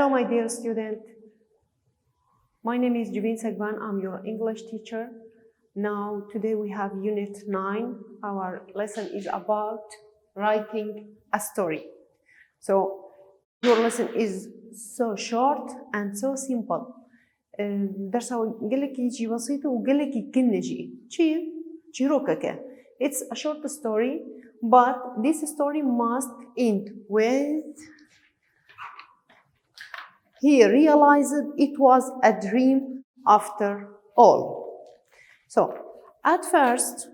Hello, my dear student. My name is Jubin Sagban. I'm your English teacher. Now, today we have Unit 9. Our lesson is about writing a story. So, your lesson is so short and so simple. درسه قال لك يجي بسيط وقال لك يمكن نجي شي روكك. It's a short story, but this story must end with he realized it was a dream after all. So, at first,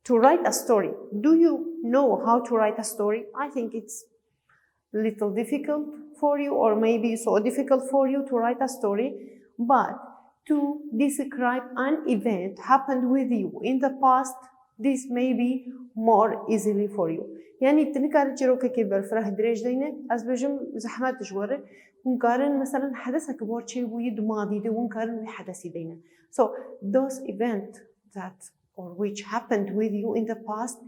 to write a story, do you know how to write a story? I think it's a little difficult for you, or maybe so difficult for you to write a story, but to describe an event happened with you in the past, this may be more easily for you. يعني تنكر جروك كبر فرح دريج دينه از بجم زحمات جواره ونقارن مثلا حدثك بورشي ويد ماضي ده ونقارن بحدث دينه. So those events that or which happened with you in the past,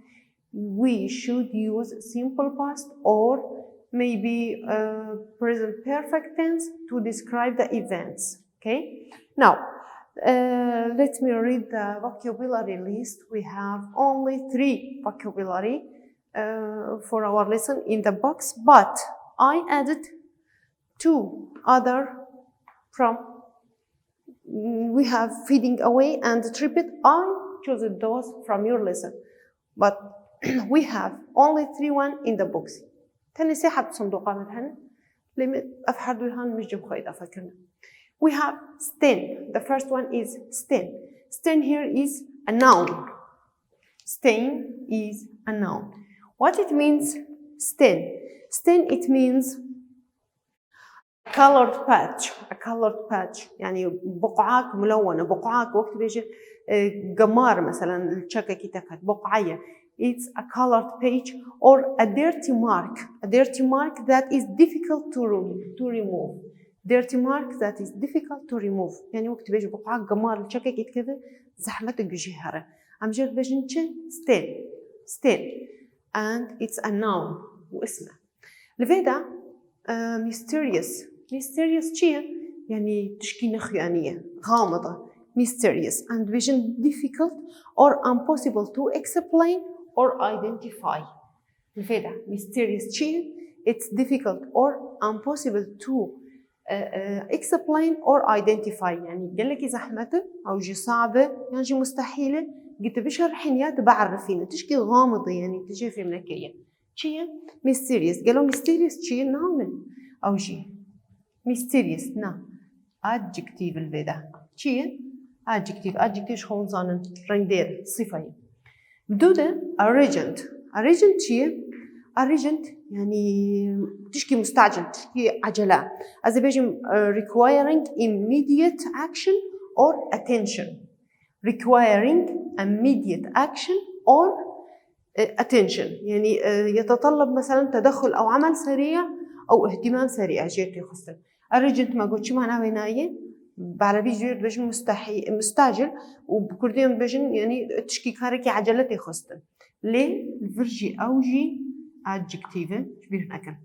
we should use simple past or maybe present perfect tense to describe the events. Okay. Now let me read the vocabulary list. We have only 3 vocabulary for our lesson in the box, but I added 2 other from we have feeding away and tripit. I chose those from your lesson, but we have only 3 one in the box. تاني ساحب صندوقة مثلا لما أفحردوا لهان مش جم خايدة فكرنا. We have stain. The first one is stain. Stain here is a noun. Stain is a noun. What it means, stain? Stain, it means colored patch. A colored patch. يعني بقعات ملونة. بقعات وقت بيجي قمار مثلا الشككي تكت بقعية. It's a colored page or a dirty mark. A dirty mark that is difficult to remove. Dirty mark that is difficult to remove. يعني وقت بيجي بقعة قمار الشككي كذا زحمتك جهرة. عم جد بيجي stain. Stain. And it's a noun واسمه. لفيدا mysterious. Mysterious شيء يعني تشكي نخيانية غامضة. Mysterious and vision difficult or impossible to explain or identify. لفيدا mysterious شيء it's difficult or impossible to explain or identify. يعني قال لك زحمته أو جي صعبة يعني جي مستحيلة قلت بشرحين يا بعرفين تشكي غامضة يعني تجي في منكية شيء mysterious قالوا mysterious شيء نعمل أو جي mysterious نا adjective الفيدا شيء adjective شخون زانن رندير صفة بدودة regent شيء regent يعني تشكي مستعجل تشكي عجلة as بيجي requiring immediate action or attention requiring immediate action or attention يعني يتطلب مثلا تدخل أو عمل سريع أو اهتمام سريع جيت يخصن الرجنت ما قلت شو معناه ويناية بعربي جيت بيجن مستعجل وبكردين بيجن يعني تشكي كاركي عجلتي خصن ليه الفرجي أوجي adjective شبيه نكر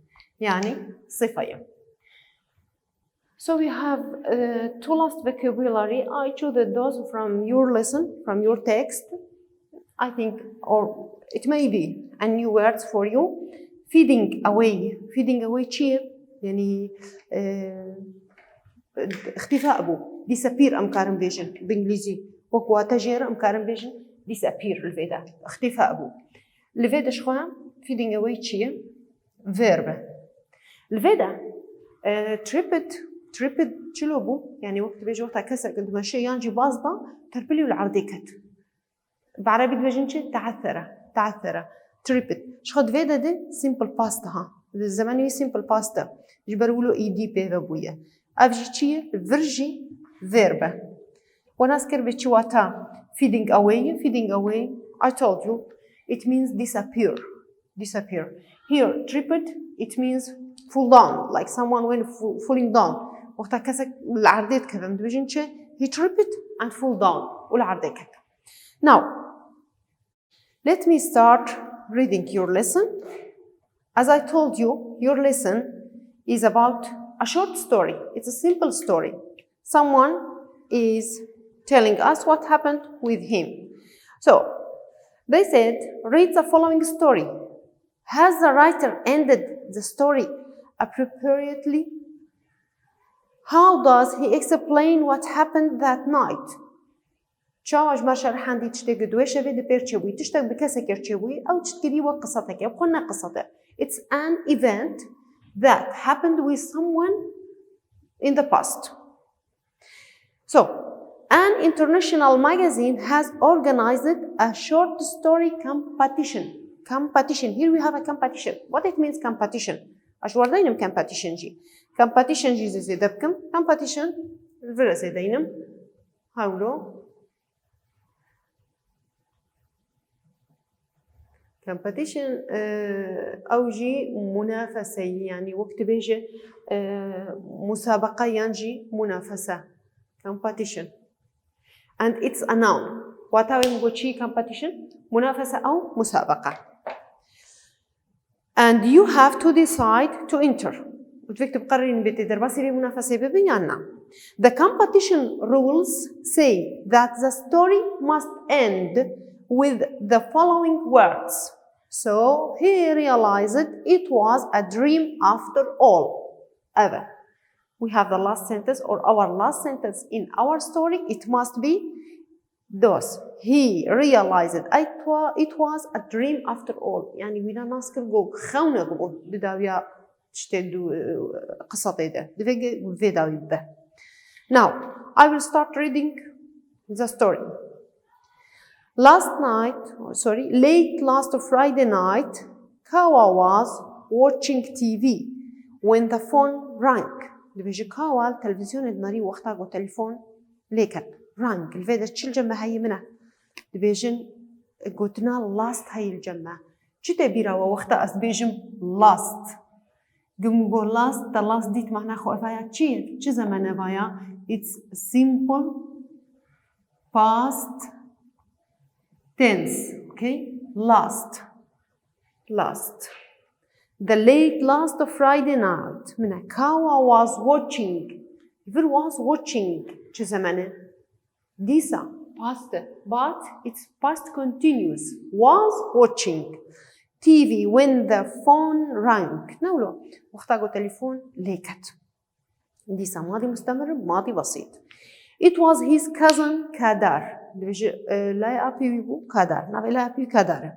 يعني صفة. So we have 2 last vocabulary. I chose those from your lesson, from your text. I think, or it may be a new words for you. Feeding away شيء يعني اختفاء بو disappear أمكارن بيجن بإنجليزي وقوة تجير أمكارن بيجن disappear الفيدا اختفاء بو الفيدا شخوها feeding away شيء verb الفيدا tripid شلوبو يعني وقت بيجي وقتها كسر كنت ماشي يانجي بازدا تربلي والعرضي كت بعربي بيجنشي تعثرة tripid شخد فيدا دي simple past ها الزماني simple past يجبروا اي دي بي بابويا افجي شيء فرجي verb ونذكر بتشواتا feeding away I told you it means disappear here tripid it means fall down like someone when falling down وقتها كسك العرضيت كذا مدبجنشي he tripped and fall down والعرضي كذا. Now let me start reading your lesson. As I told you, your lesson is about a short story. It's a simple story. Someone is telling us what happened with him. So they said, read the following story. Has the writer ended the story appropriately? How does he explain what happened that night? شاوش ما شرحان دي تشتغل دوشة في دبير تشوي تشتغل بكسكر تشوي أو تشتري وقصتك أو قلنا قصته. It's an event that happened with someone in the past. So, an international magazine has organized a short story competition. Competition. Here we have a competition. What it means competition? أشوار دينم competition جي. Competition جي زي دبكم. Competition الفرس دينم. هاولو. competition أوجي منافسة يعني وقت بيجي مسابقة ينجي منافسة competition and it's a noun واتاوي مقولشي competition منافسة أو مسابقة and you have to decide to enter وتكتب قررين بتقدر بس في منافسة ببيننا the competition rules say that the story must end with the following words. So he realized it was a dream after all. Ever. We have the last sentence or our last sentence in our story. It must be those. He realized it was a dream after all. يعني وينا ناس كرجو خونا جو بداويا تشتدو قصتي ده. بداوي ده. Now I will start reading the story. Late last Friday night, Kawa was watching TV when the phone rang. بيجي كاوا التلفزيون الناري وقتها جو تليفون ليكت rang الفيدا تشيل جمع هاي منه بيجن قلتنا last هاي الجمع جدا بيرا وقتها أس بيجم last قم جو last the last ديت معنا خو إفايا چه زمانه فايا it's simple past tense, okay? Last. The late last Friday night, Kawa was watching. If it was watching, چه زمانه؟ ديسا, past, but it's past continuous. Was watching TV when the phone rang. نقوله وقتها جو تليفون ليكت. ديسا ماضي مستمر, ماضي بسيط. It was his cousin Kadar. لا أبي كادر نبي لا أبي كادر.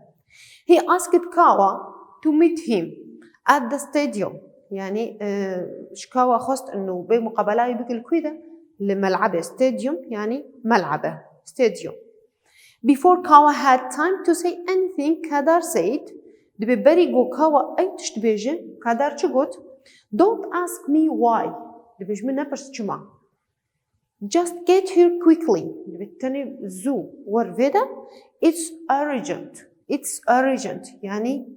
He asked Kawa to meet him at the stadium. يعني شكاوا خست إنه بمقابلة يبكي كده لملعبه stadium يعني ملعبه stadium. Before Kawa had time to say anything, Kadar said, دبي جو Kawa أي تشتبيجي Kadar شقول don't ask me why. دبي من نبرس شما. Just get here quickly. بالتالي زو ورفيدا. It's urgent. يعني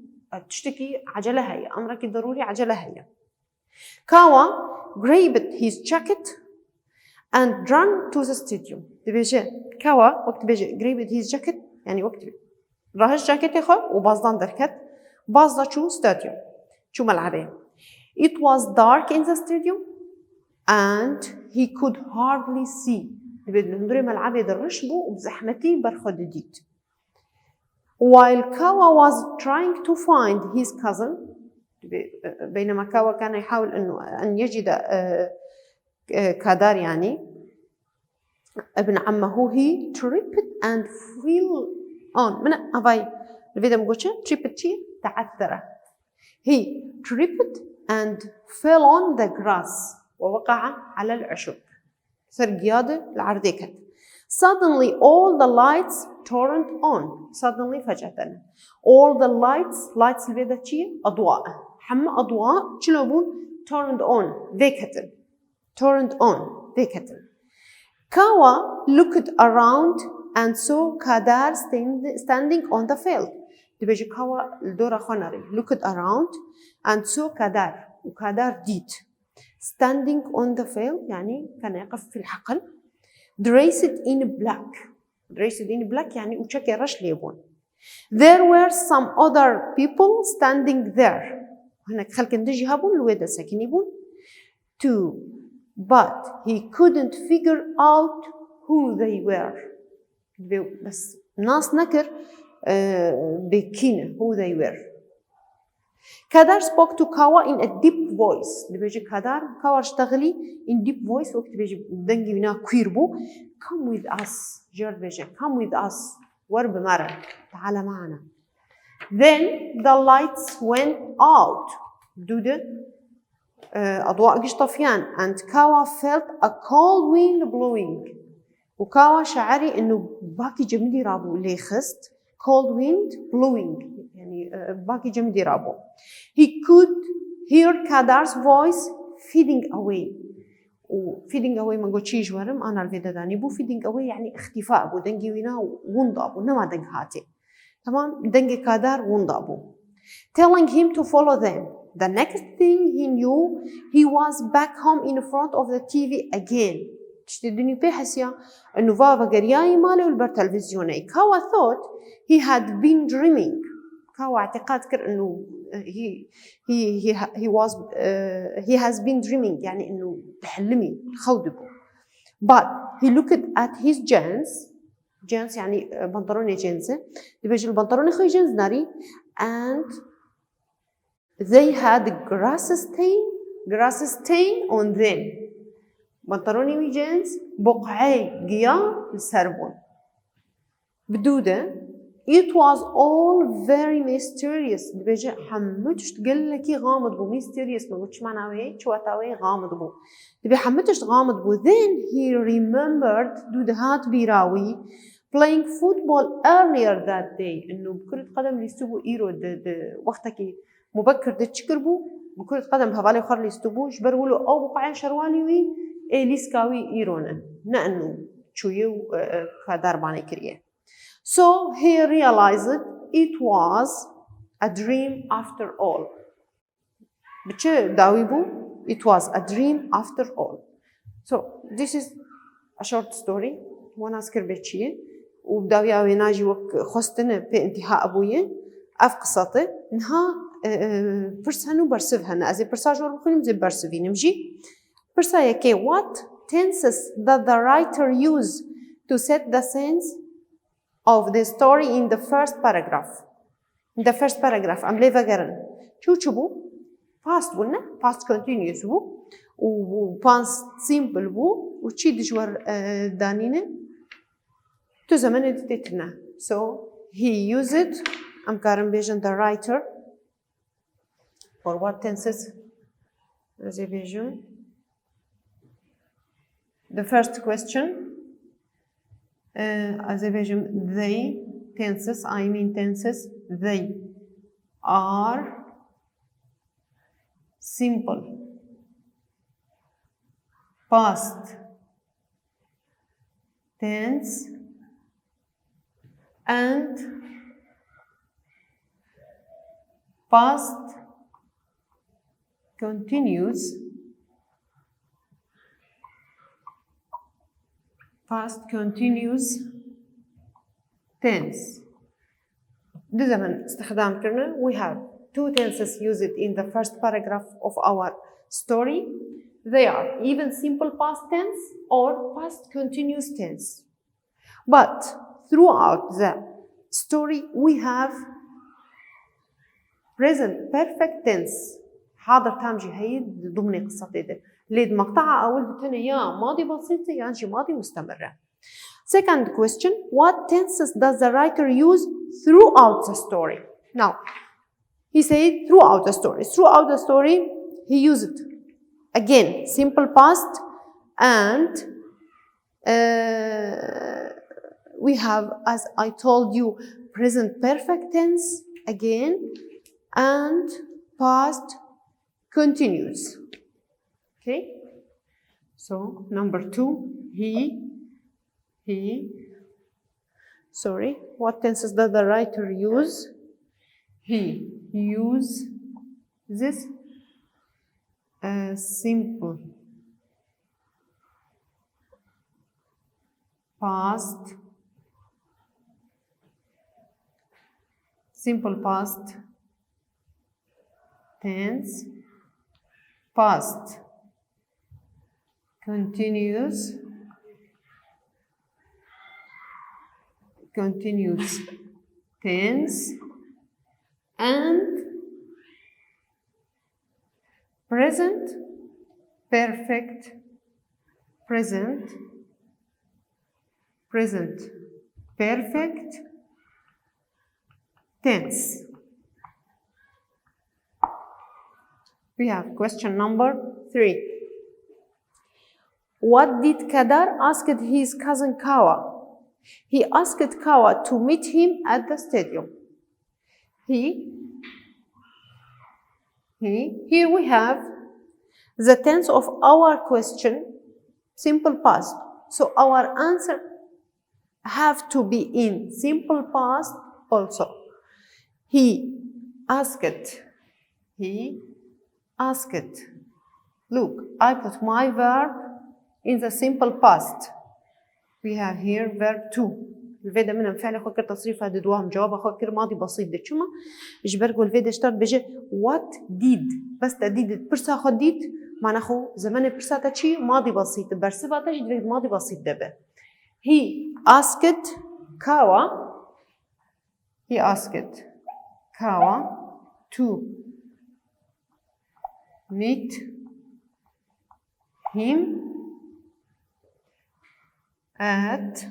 تشتكي عجلة هي. أمرك ضروري عجلة هي. Kawa grabbed his jacket and ran to the stadium. بيجي كاوا وقت بيجي grabbed his jacket يعني وقت راهش جاكيت يخو وبازدان دركت بازدا شو stadium شو ملعبه. It was dark in the stadium. And he could hardly see. بدنا ملعب يدرش بو وبزحمتي برخد ديت. While Kawa was trying to find his cousin, بينما كاوا كان يحاول أن يجد كادار يعني ابن عمه he tripped and fell on من أباي الفيديو مقولش tripped تعثر. He tripped and fell on the grass. ووقع على العشب سرقيادة العرديكت. Suddenly all the lights turned on. Suddenly فجأة all the lights البيضة شيء أضواء حما أضواء شلون turned on vacant. Kawa looked around and saw Kadar standing on the field. تبيجي كاوا الدورة خناري looked around and saw Kadar وكادار did standing on the field يعني كان يقف في الحقل. dressed in black يعني وشكي رش ليبون. There were some other people standing there. هناك خلك ندجي هابون الويدا ساكن يبون. to, but he couldn't figure out who they were. بس ناس نكر بكينة who they were. Kadar spoke to Kawa in a deep voice. اللي بيجي Kawa اشتغلي in deep voice وقت بيجي دنجي بنا كويربو. Come with us. جرد بيجي come with us. ورب مرة تعال معنا. Then the lights went out. دودة أضواء قش طفيان and Kawa felt a cold wind blowing. وكاوا شعري إنه باكي جمدي رابو ليه خست cold wind blowing يعني باكي جمدي رابو. He could hear Kadar's voice fading away. و fading away ما قلت شيء جوارم أنا الفيدا داني بو fading away يعني اختفاء بو دنجي وينا وندابو نما دنج هاتي تمام دنجي كادار وندابو. Telling him to follow them. The next thing he knew he was back home in front of the TV again. تشتدني بحسيا إنه فافا قرياي ماله والبر تلفزيوني. كاوا thought he had been dreaming. كاوا اعتقاد كر إنه he has been dreaming يعني إنه بحلمي خوضبه. But he looked at his jeans يعني بنطلون جينزه. بيجي البنطلون خوي جينز ناري and they had grass stain on them. بنطلوني وجينز بقعي قيا السربون بدودة. It was all very mysterious. بيجي حمتش تقول لكي غامض بو mysterious ما قلتش معناه ويه شو أتاوي غامض بو تبي حمتش غامض بو. Then he remembered دودة هات بيراوي playing football earlier that day. إنه بكرة قدم ليستبو إيرو وقتك مبكر تشكربو بكرة قدم هبالي خر ليستبو جبرولو أو بقعين شروالي وي ليسكاوي إيرونا نأنو شويو كدار باني كريه. So he realized it was a dream after all. بتشي داويبو it was a dream after all. So this is a short story. وانا أذكر بتشي وبداوي ويناجي وك خستنا بانتهاء أبوي أف قصته إنها برسانو برسفها نأزي برساجور بخوني مزي برسفي نمجي برسايا كي what tenses does the writer use to set the sense of the story in the first paragraph. In the first paragraph أم ليفا قرن شو بو past بونا past continuous بو و past simple بو و تشي دجور دانينه تو زمن دتتنا. So he used أم كارن بيجن the writer for what tenses as a vision. The first question as a vision they tenses I mean tenses they are simple past tense and past continuous tense. ده زمن استخدام كرنا. We have two tenses used in the first paragraph of our story. They are even simple past tense or past continuous tense. But throughout the story we have present perfect tense. حاضر تام جي هي ضمن قصة ده. ليد مقطعة أول بتنا يا ماضي بسيط يا جي ماضي مستمرة. Second question, what tenses does the writer use throughout the story? Now, he said throughout the story. Throughout the story, he used again simple past and we have, as I told you, present perfect tense again and past continuous. Okay, so number 2, sorry, what tenses does the writer use? He uses this simple past tense, past continuous tense and present perfect present perfect tense. We have question number 3. What did Kadar ask his cousin Kawa? He asked Kawa to meet him at the stadium. Here we have the tense of our question, simple past. So our answer have to be in simple past also. He asked. Look, I put my verb in the simple past. We have here verb to. الفيدا من فعل خو كر تصريف هاد دوام جواب خو كر ماضي بسيط دي شما جبرقو الفيدا اشترط بيجي what did بس تديد برسا خو ديد معنى خو زمان برسا تشي ماضي بسيط برسبا تجد ماضي بسيط دبا. He asked Kawa to meet him at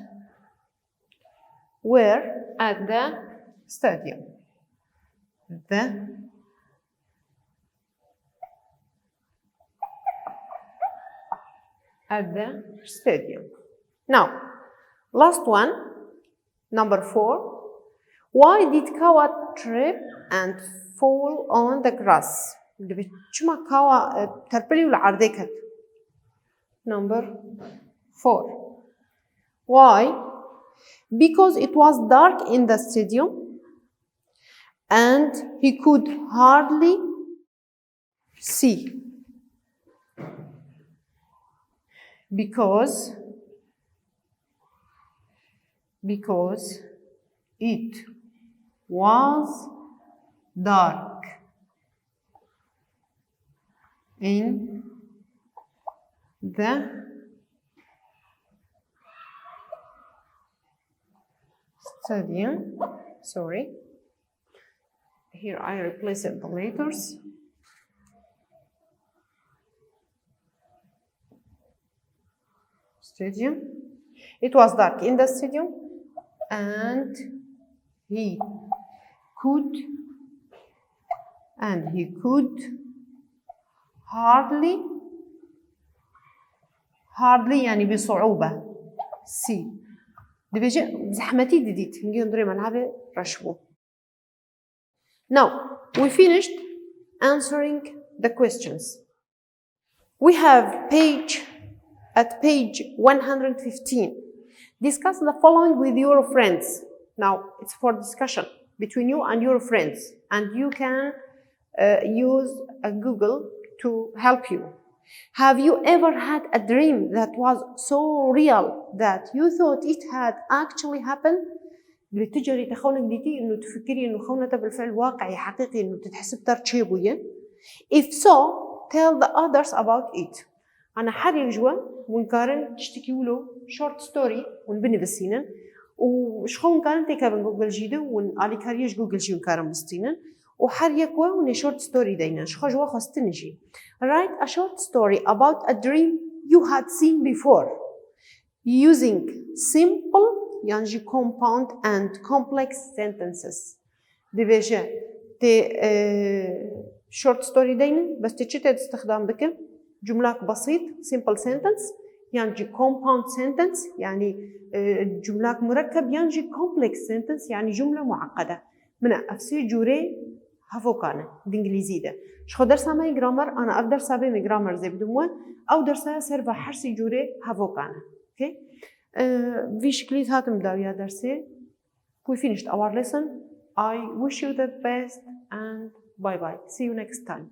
the stadium. At the stadium. Now, last one, number 4. Why did Kawa trip and fall on the grass? شما كاوا تربلي ولا عردكت. Number 4. Why? Because it was dark in the stadium and he could hardly see. Because it was dark in the stadium. Sorry. Here I replaced the letters. Stadium. It was dark in the stadium and he could hardly يعني بصعوبة see. دي بيجي زحمتي ديت نجي ندري ملعبة رشبو. Now we finished answering the questions. We have at page 115. Discuss the following with your friends. Now it's for discussion between you and your friends, and you can use a Google to help you. Have you ever had a dream that was so real that you thought it had actually happened? بتجري تخونك ديتي إنه تفكري إنه خونته بالفعل واقعي حقيقي إنه تتحسب ترشيبوية. If so, tell the others about it. أنا حاليا جوا ونقارن تشتكيولو short story ونبني بالسينن وشخون قارن تيكا بن جوجل جيدو ونالي كاريش جوجل جي ونقارن بالسينن وحاليا كوا وني short story دينا شخو جوا خستنجي. Write a short story about a dream you had seen before using simple يعني compound and complex sentences. دي بيجي تي short story دينا بس تشتى استخدام بك جملة بسيط simple sentence يعني compound sentence يعني جملة مركب يعني complex sentence يعني جملة معقدة من أفسي جوري هفوكانة بالإنجليزي ده شخو درسها ماي جرامر أنا أقدر سابي جرامر زي بدموه أو درسها سيرفا حرسي جوري هفوكانة okay في شكليت هاتم داوية درسي we finished our lesson. I wish you the best and bye bye. See you next time.